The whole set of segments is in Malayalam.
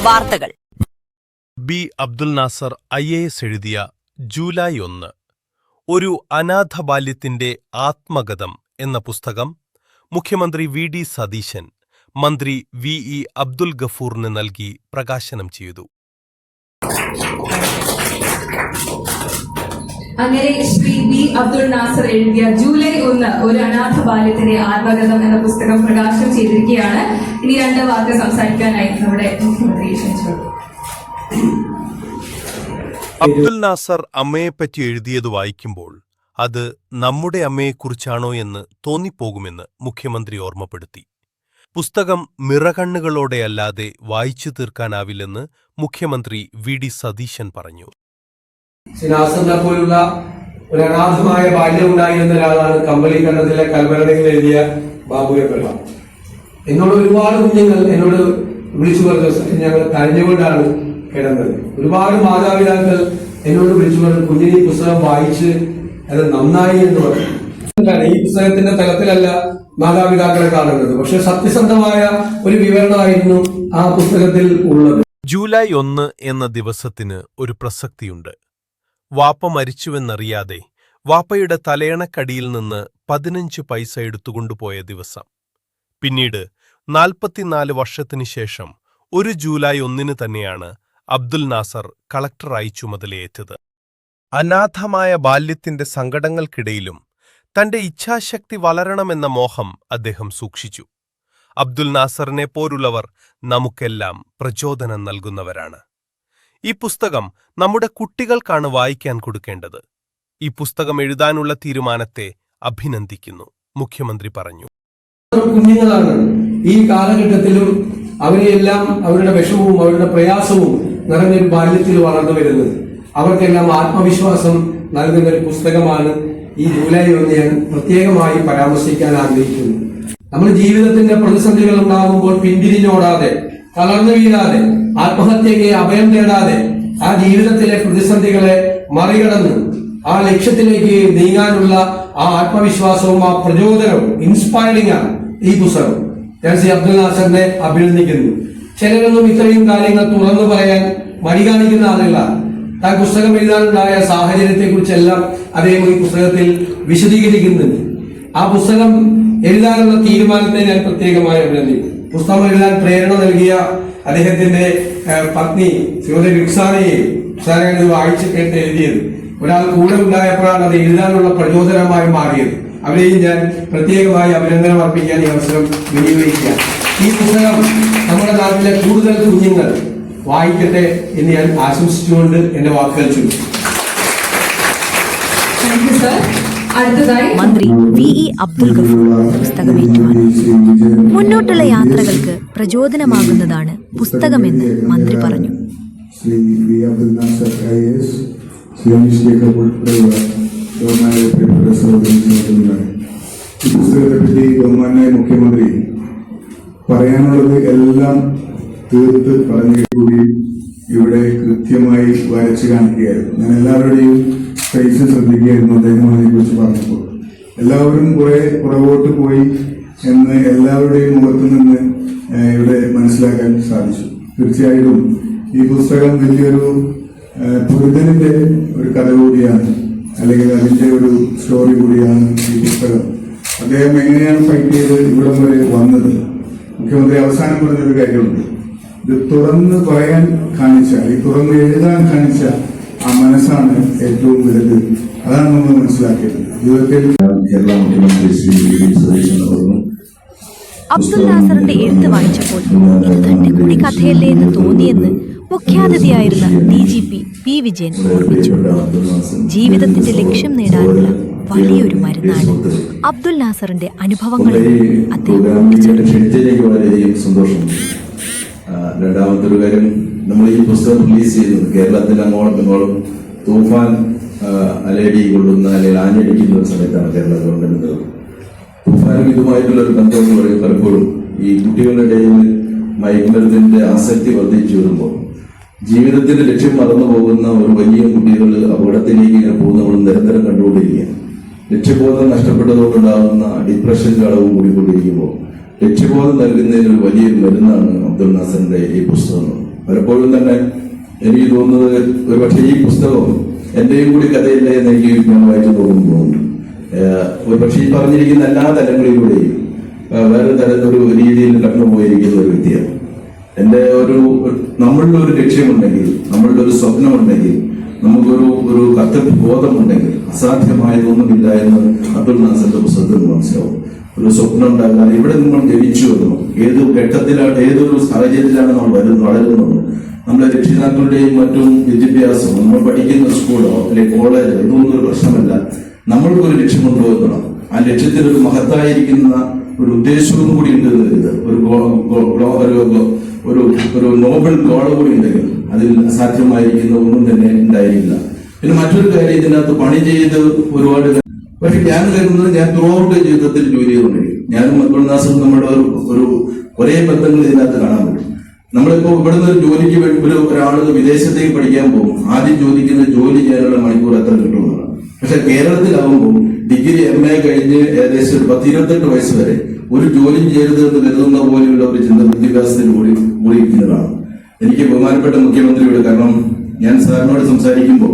വാർത്തകൾ. ബി. അബ്ദുൽ നാസർ IAS എഴുതിയ ജൂലൈ 1 ഒരു അനാഥ ബാല്യത്തിന്റെ ആത്മകഥം എന്ന പുസ്തകം മുഖ്യമന്ത്രി VD സതീശൻ മന്ത്രി VE അബ്ദുൽ ഗഫൂറിന് നൽകി പ്രകാശനം ചെയ്തു. അങ്ങനെ ശ്രീ ബി. അബ്ദുൽ നാസർ എഴുതിയ ജൂലൈ 1 ഒരു അനാഥ ബാല്യത്തിന്റെ ആത്മകഥം എന്ന പുസ്തകം പ്രകാശനം ചെയ്തിരിക്കുകയാണ്. ഇനി 2 വാക്ക് സംസാരിക്കാനായി നമ്മുടെ മുഖ്യമന്ത്രി ക്ഷണിച്ചു. അബ്ദുൽ നാസർ അമ്മയെപ്പറ്റി എഴുതിയത് വായിക്കുമ്പോൾ അത് നമ്മുടെ അമ്മയെക്കുറിച്ചാണോ എന്ന് തോന്നിപ്പോകുമെന്ന് മുഖ്യമന്ത്രി ഓർമ്മപ്പെടുത്തി. പുസ്തകം മിറകണ്ണുകളോടെയല്ലാതെ വായിച്ചു തീർക്കാനാവില്ലെന്ന് മുഖ്യമന്ത്രി VD സതീശൻ പറഞ്ഞു. നാസറിനെ പോലുള്ള ഒരു അനാഥമായ ബാല്യം ഉണ്ടായിരുന്ന ഒരാളാണ് കമ്പളിക്കണ്ടത്തിലെ കൽഭരണികൾ എഴുതിയ ബാബുരപ്പിള്ള. എന്നോട് ഒരുപാട് കുഞ്ഞുങ്ങൾ എന്നോട് വിളിച്ചു പറഞ്ഞു, ഞങ്ങൾ കരഞ്ഞുകൊണ്ടാണ് കിടന്നത്. ഒരുപാട് മാതാപിതാക്കൾ എന്നോട് വിളിച്ചു പറഞ്ഞു, കുഞ്ഞിന് ഈ പുസ്തകം വായിച്ച് അത് നന്നായി എന്ന് പറഞ്ഞു. ഈ പുസ്തകത്തിന്റെ തലത്തിലല്ല മാതാപിതാക്കളെ കാണുന്നത്, പക്ഷെ സത്യസന്ധമായ ഒരു വിവരണമായിരുന്നു ആ പുസ്തകത്തിൽ ഉള്ളത്. ജൂലൈ 1 എന്ന ദിവസത്തിന് ഒരു പ്രസക്തിയുണ്ട്. വാപ്പ മരിച്ചുവെന്നറിയാതെ വാപ്പയുടെ തലയണക്കടിയിൽ നിന്ന് 15 പൈസ എടുത്തുകൊണ്ടുപോയ ദിവസം. പിന്നീട് 44 വർഷത്തിനു ശേഷം ഒരു ജൂലൈ 1 തന്നെയാണ് അബ്ദുൽ നാസർ കളക്ടറായി ചുമതലയേറ്റത്. അനാഥമായ ബാല്യത്തിന്റെ സങ്കടങ്ങൾക്കിടയിലും തന്റെ ഇച്ഛാശക്തി വളരണമെന്ന മോഹം അദ്ദേഹം സൂക്ഷിച്ചു. അബ്ദുൽ നാസറിനെ പോലുള്ളവർ നമുക്കെല്ലാം പ്രചോദനം നൽകുന്നവരാണ്. ഈ പുസ്തകം നമ്മുടെ കുട്ടികൾക്കാണ് വായിക്കാൻ കൊടുക്കേണ്ടത്. ഈ പുസ്തകം എഴുതാനുള്ള തീരുമാനത്തെ അഭിനന്ദിക്കുന്നു, മുഖ്യമന്ത്രി പറഞ്ഞു. കുഞ്ഞുങ്ങളാണ് ഈ കാലഘട്ടത്തിലും അവരെയെല്ലാം അവരുടെ വിഷമവും അവരുടെ പ്രയാസവും നിറഞ്ഞൊരു ബാല്യത്തിൽ വളർന്നു വരുന്നത്. അവർക്കെല്ലാം ആത്മവിശ്വാസം നൽകുന്ന ഒരു പുസ്തകമാണ് ഈ ജൂലൈ 1 ഞാൻ പ്രത്യേകമായി പരാമർശിക്കാൻ ആഗ്രഹിക്കുന്നു. നമ്മൾ ജീവിതത്തിന്റെ പ്രതിസന്ധികൾ ഉണ്ടാകുമ്പോൾ പിന്തിരിഞ്ഞോടാതെ, തളർന്നു വീഴാതെ, ആത്മഹത്യയ്ക്ക് അഭയം തേടാതെ ആ ജീവിതത്തിലെ പ്രതിസന്ധികളെ മറികടന്ന് ആ ലക്ഷ്യത്തിലേക്ക് നീങ്ങാനുള്ള ആ ആത്മവിശ്വാസവും ആ പ്രചോദനവും ഇൻസ്പയറിംഗ് ആണ് ഈ പുസ്തകം. ഞാൻ ശ്രീ അബ്ദുൽ നാസറിനെ അഭിനന്ദിക്കുന്നു. ചിലരൊന്നും ഇത്രയും കാര്യങ്ങൾ തുറന്നു പറയാൻ മടി കാണിക്കുന്ന ആളുകളാണ്. ആ പുസ്തകം എഴുതാനുണ്ടായ സാഹചര്യത്തെ കുറിച്ചെല്ലാം അദ്ദേഹം ഈ പുസ്തകത്തിൽ വിശദീകരിക്കുന്നുണ്ട്. ആ പുസ്തകം എഴുതാനുള്ള തീരുമാനത്തെ ഞാൻ പ്രത്യേകമായി അഭിനന്ദിക്കുന്നു. പുസ്തകം എഴുതാൻ പ്രേരണ നൽകിയ അദ്ദേഹത്തിന്റെ പത്നി ശ്രീമതി രുക്സാനയെ ഇത് വായിച്ച് കേട്ട് എഴുതിയത്. ഒരാൾ കൂടെ ഉണ്ടായപ്പോഴാണ് അത് എഴുതാനുള്ള പ്രചോദനമായി മാറിയത്. അവരെയും ഞാൻ പ്രത്യേകമായി അഭിനന്ദനം അർപ്പിക്കാൻ ഈ അവസരം വിനിയോഗിക്കുക. ഈ പുസ്തകം നമ്മുടെ നാട്ടിലെ കൂടുതൽ കുഞ്ഞുങ്ങൾ വായിക്കട്ടെ എന്ന് ഞാൻ ആശംസിച്ചുകൊണ്ട് എന്റെ വാക്കുകൾ ചുരുക്കും. മന്ത്രി VE അബ്ദുൽ ഗഫൂർ പുസ്തകം ഏറ്റുവാങ്ങി. മുന്നോട്ടുള്ള യാത്രകൾക്ക് പ്രചോദനമാകുന്നതാണ് പുസ്തകമെന്ന് മന്ത്രി പറഞ്ഞു. ഈ പുസ്തകത്തെപ്പറ്റി ബഹുമാന്യ മുഖ്യമന്ത്രി പറയാനുള്ളത് എല്ലാം തീർത്ത് പറഞ്ഞു കൂടി ഇവിടെ കൃത്യമായി വരച്ചു കാണിക്കുകയായിരുന്നു. ഞാൻ എല്ലാവരുടെയും ഫേസ് ശ്രദ്ധിക്കുകയായിരുന്നു അദ്ദേഹം അതിനെക്കുറിച്ച് പറഞ്ഞപ്പോൾ. എല്ലാവരും കുറെ പുറകോട്ട് പോയി എന്ന് എല്ലാവരുടെയും മുഖത്തു നിന്ന് ഇവിടെ മനസ്സിലാക്കാൻ സാധിച്ചു. തീർച്ചയായിട്ടും ഈ പുസ്തകം വലിയൊരു പുരുതനിന്റെ ഒരു കഥ കൂടിയാണ്, അല്ലെങ്കിൽ അതിന്റെ ഒരു സ്റ്റോറി കൂടിയാണ് ഈ പുസ്തകം. അദ്ദേഹം എങ്ങനെയാണ് ഫൈറ്റ് ചെയ്ത് ഇവിടം വരെ വന്നത്. മുഖ്യമന്ത്രി അവസാനം പറഞ്ഞൊരു കാര്യമുണ്ട്, ഇത് തുറന്ന് പറയാൻ കാണിച്ച, ഈ തുറന്ന് എഴുതാൻ കാണിച്ച ആ മനസ്സാണ് ഏറ്റവും വലുത്. അതാണ് നമ്മൾ മനസ്സിലാക്കിയത്. ജീവിതത്തിൽ കേരള മുഖ്യമന്ത്രി ശ്രീ VD സതീശൻ അബ്ദുൽ നാസറിന്റെ എഴുത്ത് വായിച്ചപ്പോൾ ഇത് തന്റെ കൂടി കഥയല്ലേ എന്ന് തോന്നിയെന്ന് മുഖ്യാതിഥിയായിരുന്ന DGP P. വിജയൻ ഓർമ്മിച്ചു. ജീവിതത്തിന്റെ ലക്ഷ്യം നേടാനുള്ള വലിയൊരു മരുന്നാണ് അബ്ദുൽ നാസറിന്റെ അനുഭവങ്ങൾ അദ്ദേഹം വളരെയധികം സന്തോഷമുണ്ട്. രണ്ടാമത്തെ ഒരു കാര്യം, നമ്മൾ ഈ പുസ്തകം റിലീസ് ചെയ്യുന്നത് കേരളത്തിൽ അങ്ങോളം ഇങ്ങോളം തൂഫാൻ അലയടി കൊള്ളുന്ന അല്ലെങ്കിൽ ആഞ്ഞടിക്കുന്ന ഒരു സമയത്താണ് കേരള ഗവൺമെന്റ്. തൂഫാനും ഇതുമായിട്ടുള്ള ഒരു ബന്ധം എന്ന് പറയും പലപ്പോഴും ഈ കുട്ടികളുടെ ഇടയിൽ മയക്കുമരുന്നിന്റെ ആസക്തി വർദ്ധിച്ചു വരുമ്പോൾ ജീവിതത്തിന്റെ ലക്ഷ്യം മറന്നു പോകുന്ന ഒരു വലിയ കുട്ടികൾ അപകടത്തിലേക്ക് ഇങ്ങനെ പോകുന്ന നമ്മൾ നിരന്തരം കണ്ടുകൊണ്ടിരിക്കുകയാണ്. ലക്ഷ്യബോധം നഷ്ടപ്പെട്ടതുകൊണ്ടുണ്ടാകുന്ന ഡിപ്രഷന്റെ അളവും കൂടിക്കൊണ്ടിരിക്കുമ്പോൾ ലക്ഷ്യബോധം നൽകുന്നതിന് ഒരു വലിയൊരു മരുന്നാണ് അബ്ദുൽ നാസറിന്റെ ഈ പുസ്തകം. പലപ്പോഴും തന്നെ എനിക്ക് തോന്നുന്നത് ഒരുപക്ഷെ ഈ പുസ്തകം എന്റെയും കൂടി കഥയില്ല എന്ന് എനിക്ക് ഞാൻ വായിച്ചു തോന്നുന്നു. ഒരുപക്ഷെ ഈ പറഞ്ഞിരിക്കുന്ന എല്ലാ തലങ്ങളിലൂടെയും വേറെ തരത്തിലൊരു രീതിയിൽ കടന്നുപോയിരിക്കുന്ന ഒരു വ്യക്തിയാണ്. എന്റെ നമ്മളുടെ ഒരു ലക്ഷ്യമുണ്ടെങ്കിൽ, നമ്മളുടെ ഒരു സ്വപ്നമുണ്ടെങ്കിൽ, നമുക്കൊരു കർത്തവ്യ ബോധമുണ്ടെങ്കിൽ അസാധ്യമായതൊന്നുമില്ല എന്ന് അബ്ദുൽ നാസറിന്റെ പുസ്തകത്തിൽ മനസ്സിലാവും. ഒരു സ്വപ്നം ഉണ്ടാകാൻ ഇവിടെ നമ്മൾ ജനിച്ചു വന്നു, ഏത് ഘട്ടത്തിലാണ്, ഏതൊരു സാഹചര്യത്തിലാണ് നമ്മൾ വളരുന്നത്, നമ്മുടെ രക്ഷിതാക്കളുടെയും മറ്റും വിദ്യാഭ്യാസം, നമ്മൾ പഠിക്കുന്ന സ്കൂളോ അല്ലെങ്കിൽ കോളേജോ ഇതൊന്നും ഒരു പ്രശ്നമല്ല. നമ്മൾക്കൊരു ലക്ഷ്യം കൊണ്ടുപോകണം. ആ ലക്ഷ്യത്തിൽ ഒരു മഹത്തായിരിക്കുന്ന ഒരു ഉദ്ദേശവും കൂടി ഉണ്ട്. ഒരു നോബൽ ഗോൾ കൂടി ഉണ്ടെങ്കിൽ അതിൽ അസാധ്യമായിരിക്കുന്ന ഒന്നും തന്നെ ഉണ്ടായിരിക്കില്ല. പിന്നെ മറ്റൊരു കാര്യം, ഇതിനകത്ത് പണി ചെയ്ത് ഒരുപാട്, പക്ഷെ ഞാൻ കരുതുന്നത് ഞാൻ ത്രൂ ഔട്ട് ജീവിതത്തിൽ ജോലി ചെയ്തുകൊണ്ടിരിക്കും. ഞാനും അബ്ദുൽ നാസറും നമ്മുടെ ഒരേ ബന്ധങ്ങൾ ഇതിനകത്ത് കാണാൻ പറ്റും. നമ്മളിപ്പോ ഇവിടുന്ന് ഒരു ജോലിക്ക് വേണ്ടി ഒരാള് വിദേശത്തേക്ക് പഠിക്കാൻ പോകും, ആദ്യം ചോദിക്കുന്ന ജോലി ചെയ്യാനുള്ള മണിക്കൂർ എത്ര കിട്ടുമെന്നാണ്. പക്ഷെ കേരളത്തിലാവുമ്പോൾ ഡിഗ്രി MA കഴിഞ്ഞ് ഏകദേശം ഒരു 10-28 വയസ്സ് വരെ ഒരു ജോലി ചെയ്യരുത് എന്ന് കരുതുന്ന പോലെയുള്ള ഒരു ചിന്ത വിദ്യാഭ്യാസത്തിൽ കൂടിയിരിക്കുന്നതാണ്. എനിക്ക് ബഹുമാനപ്പെട്ട മുഖ്യമന്ത്രിയോട്, കാരണം ഞാൻ സാറിനോട് സംസാരിക്കുമ്പോൾ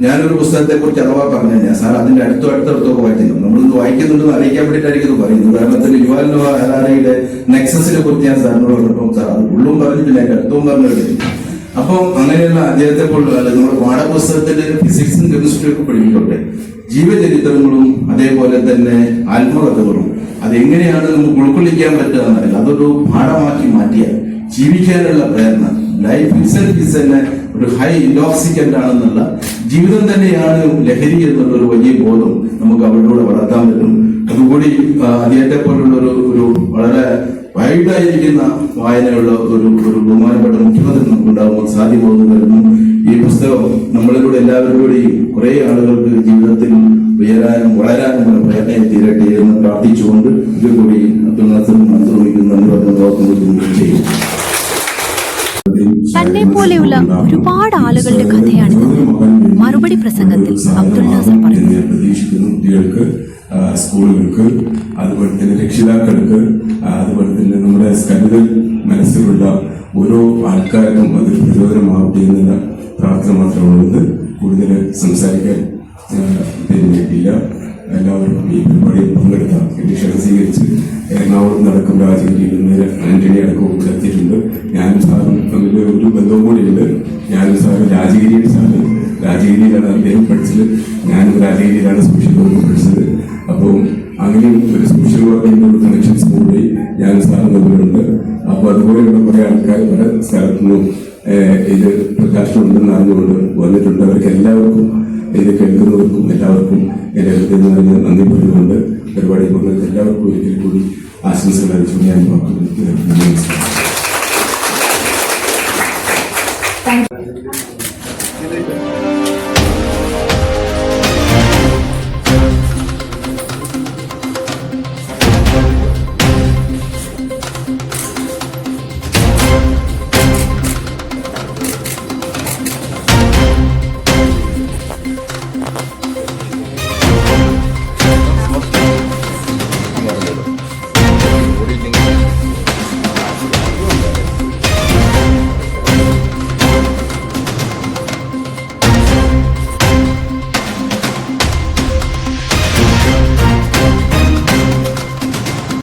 ഞാനൊരു പുസ്തകത്തെ കുറിച്ച് അഥവാ പറഞ്ഞു കഴിഞ്ഞാൽ സാർ അതിന്റെ അടുത്തൊക്കെ വായിക്കുന്നു. നമ്മളിത് വായിക്കുന്നുണ്ടെന്ന് അറിയിക്കാൻ വേണ്ടിയിട്ടായിരിക്കും പറയുന്നത്. ഉദാഹരണത്തിന് യുവാൽ നോവ ഹരാരിയുടെ നെക്സസിനെ കുറിച്ച് ഞാൻ സാറിനോട് പറഞ്ഞപ്പോൾ സാർ അത് ഉള്ളും പറഞ്ഞിട്ടില്ല, അതിന്റെ അടുത്തും പറഞ്ഞു. അപ്പം അങ്ങനെയുള്ള അദ്ദേഹത്തെ പോലുള്ള നമ്മുടെ പാഠപുസ്തകത്തിൽ ഫിസിക്സും കെമിസ്ട്രിയും ഒക്കെ പഠിപ്പിക്കട്ടെ, ജീവചരിത്രങ്ങളും അതേപോലെ തന്നെ ആത്മകഥകളും അതെങ്ങനെയാണ് നമുക്ക് ഉൾക്കൊള്ളിക്കാൻ പറ്റുക എന്നറിയില്ല. അതൊരു പാഠമാക്കി മാറ്റിയാൽ ജീവിക്കാനുള്ള പ്രേരണ, ലൈഫ് ഇറ്റ്സെൽഫ് ഈസ് തന്നെ ഒരു ഹൈ ഇൻടോക്സിക്കന്റ് ആണെന്നുള്ള, ജീവിതം തന്നെയാണ് ലഹരി എന്നുള്ള ഒരു വലിയ ബോധം നമുക്ക് അവരിലൂടെ വളർത്താൻ പറ്റും. അതുകൂടി അദ്ദേഹത്തെ പോലുള്ള ഒരു വളരെ വൈഡായിരിക്കുന്ന വായനയുള്ള ഒരു ബഹുമാനപ്പെട്ട മുഖ്യമന്ത്രി നമുക്കുണ്ടാകുമ്പോൾ സാധ്യമാകുന്നു വരുന്നു. ഈ പുസ്തകം നമ്മളിലൂടെ എല്ലാവരിലൂടെയും കുറെ ആളുകൾക്ക് ജീവിതത്തിൽ ഉയരാനും വളരാനും പ്രയത്നം തീരട്ടെ എന്ന് പ്രാർത്ഥിച്ചുകൊണ്ട് ഇതുകൂടി അബ്ദുൽ നാസറിന് മനസ്സിലാക്കുന്ന ചെയ്യും. തന്നെ പോലെയുള്ള ഒരുപാട് ആളുകളുടെ കഥയാണിത്. മറുപടി പ്രസംഗത്തിൽ അബ്ദുൽ നാസർ പറഞ്ഞു, പ്രതീക്ഷിക്കുന്നു കുട്ടികൾക്ക്, സ്കൂളുകൾക്ക്, അതുപോലെ തന്നെ രക്ഷിതാക്കൾക്ക്, അതുപോലെ തന്നെ നമ്മുടെ കരുതൽ മനസ്സിലുള്ള ഓരോ ആൾക്കാർക്കും അത് പ്രചോദനമാവട്ടെ എന്നുള്ള പ്രാർത്ഥന മാത്രമുള്ളത്. കൂടുതൽ സംസാരിക്കാൻ പറ്റിയില്ല. എല്ലാവർക്കും ഈ പരിപാടിയിൽ പങ്കെടുക്കാം. എന്റെ ക്ഷണം സ്വീകരിച്ച് എറണാകുളം നടക്കും രാജഗിരിയിൽ നിന്ന് ആന്റണി അടക്കവും എത്തിയിട്ടുണ്ട്. ഞാനും സാറും തമ്മിൽ ഒരു ബന്ധവും കൂടിയുണ്ട്. ഞാനും സാറ് രാജഗിരിയിലാണ് അദ്ദേഹം പഠിച്ചത്, ഞാനും രാജഗിരിയിലാണ് സോഷ്യൽ വർക്ക് പഠിച്ചത്. അപ്പോൾ അങ്ങനെ ഒരു സോഷ്യൽ വർക്കിന്റെ ഒരു കണക്ഷൻസ് കൂടി ഞാനും സാറും തമ്മിലുണ്ട്. അപ്പോൾ അതുപോലെയുള്ള കുറെ ആൾക്കാർ പല സ്ഥലത്തുനിന്നും ഇത് പ്രകാശനം ഉണ്ടെന്ന് അറിഞ്ഞുകൊണ്ട് വന്നിട്ടുണ്ട്. അവർക്ക് എല്ലാവർക്കും, ഇത് കേൾക്കുന്നവർക്കും എല്ലാവർക്കും എന്റെ ഹൃദയം നിറഞ്ഞ നന്ദി പറഞ്ഞുകൊണ്ട് പരിപാടി പങ്കെടുത്ത എല്ലാവർക്കും ഒരിക്കൽ കൂടി ആശംസകൾ അറിയിച്ചു ഞാൻ വാക്കുകൾ.